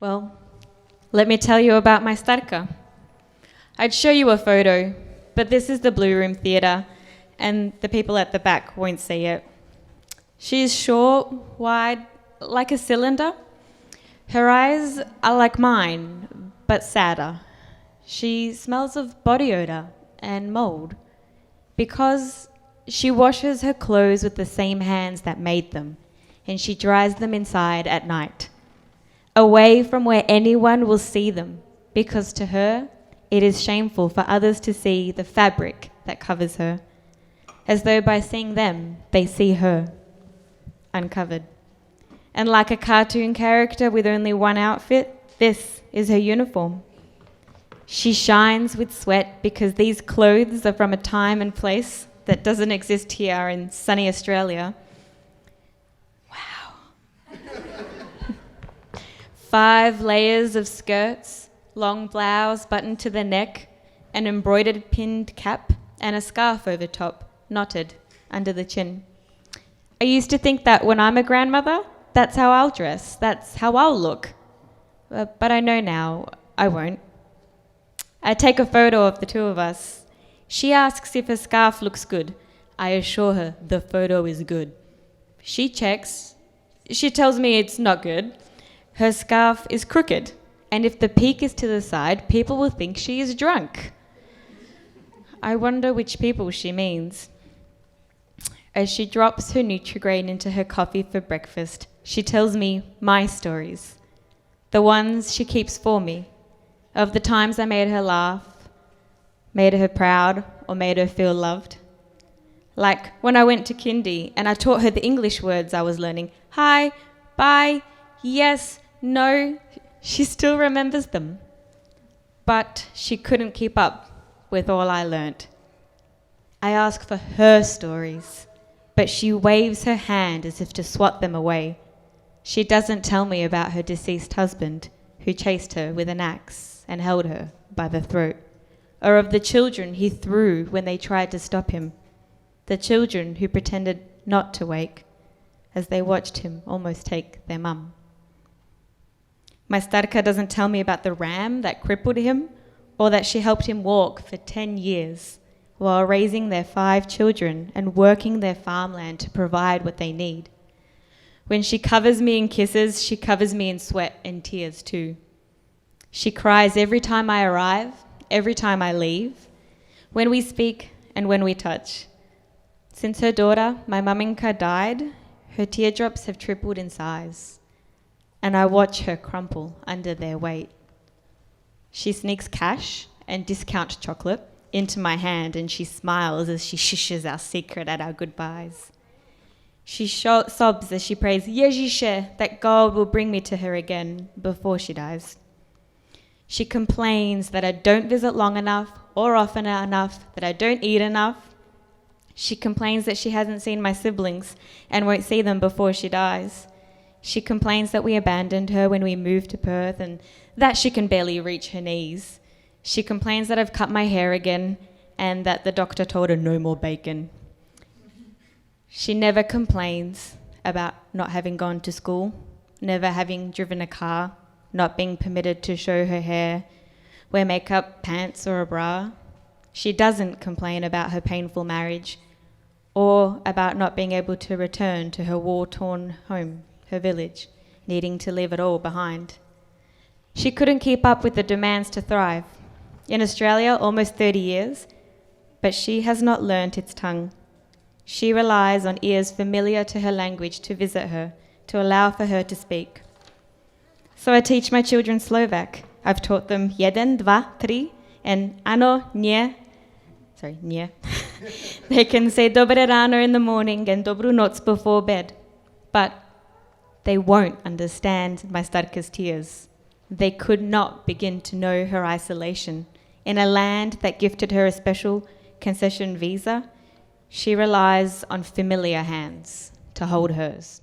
Well, let me tell you about my starka. I'd show you a photo, but this is the Blue Room Theatre, and the people at the back won't see it. She's short, wide, like a cylinder. Her eyes are like mine, but sadder. She smells of body odour and mould, because she washes her clothes with the same hands that made them, and she dries them inside at night, away from where anyone will see them, because to her, it is shameful for others to see the fabric that covers her, as though by seeing them, they see her, uncovered. And like a cartoon character with only one outfit, this is her uniform. She shines with sweat because these clothes are from a time and place that doesn't exist here in sunny Australia. Wow. 5 layers of skirts, long blouse buttoned to the neck, an embroidered pinned cap, and a scarf over top, knotted under the chin. I used to think that when I'm a grandmother, that's how I'll dress, that's how I'll look. But I know now I won't. I take a photo of the two of us. She asks if her scarf looks good. I assure her the photo is good. She checks. She tells me it's not good. Her scarf is crooked, and if the peak is to the side, people will think she is drunk. I wonder which people she means. As she drops her Nutri-Grain into her coffee for breakfast, she tells me my stories, the ones she keeps for me, of the times I made her laugh, made her proud, or made her feel loved. Like when I went to kindy and I taught her the English words I was learning. Hi, bye, yes, no. She still remembers them. But she couldn't keep up with all I learnt. I ask for her stories, but she waves her hand as if to swat them away. She doesn't tell me about her deceased husband, who chased her with an axe and held her by the throat, or of the children he threw when they tried to stop him, the children who pretended not to wake as they watched him almost take their mum. My starka doesn't tell me about the ram that crippled him, or that she helped him walk for 10 years while raising their 5 children and working their farmland to provide what they need. When she covers me in kisses, she covers me in sweat and tears too. She cries every time I arrive, every time I leave, when we speak and when we touch. Since her daughter, my maminka, died, her teardrops have tripled in size, and I watch her crumple under their weight. She sneaks cash and discount chocolate into my hand, and she smiles as she shishes our secret at our goodbyes. She sobs as she prays, Yezhishe, that God will bring me to her again before she dies. She complains that I don't visit long enough or often enough, that I don't eat enough. She complains that she hasn't seen my siblings and won't see them before she dies. She complains that we abandoned her when we moved to Perth and that she can barely reach her knees. She complains that I've cut my hair again and that the doctor told her no more bacon. She never complains about not having gone to school, never having driven a car, not being permitted to show her hair, wear makeup, pants or a bra. She doesn't complain about her painful marriage or about not being able to return to her war-torn home, her village, needing to leave it all behind. She couldn't keep up with the demands to thrive. In Australia, almost 30 years, but she has not learnt its tongue. She relies on ears familiar to her language to visit her, to allow for her to speak. So I teach my children Slovak. I've taught them jeden, dva, tri, and ano, nie. They can say dobre ráno in the morning and dobru noc before bed. But they won't understand my starka's tears. They could not begin to know her isolation. In a land that gifted her a special concession visa, she relies on familiar hands to hold hers.